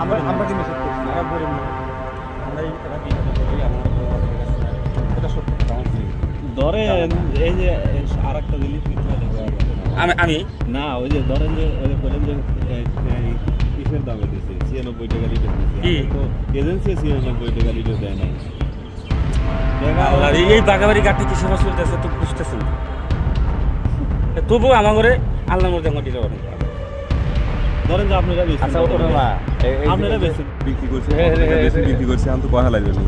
আমরা কি মেসেজ করছি আমরা গরিব না আমরা এটা বিপদে পড়ি এটা সত্য কথা আমার ধরেন এই যে আর একটা জিনিস আমি না ওই যে ধরেন যে ওই যে বলেন যে কিসের দামে দিচ্ছে 96 টাকা লিটার দিচ্ছে কি? তো এজেন্সি 96 টাকা লিটার দেয় না আল্লাহ, এই বাগাবাড়ি গাড়ি কি সমস্যা চলতেছে তো বুঝতেছেন না। তবু আমার ঘরে আল্লাহর মধ্যে আমার দিতে পারেন। ধরেন যে আপনারা বেশি আচ্ছা ওটা না আপনারা বেশি বিক্রি করছে বিক্রি করছে আমি তো কয়া লাগবে না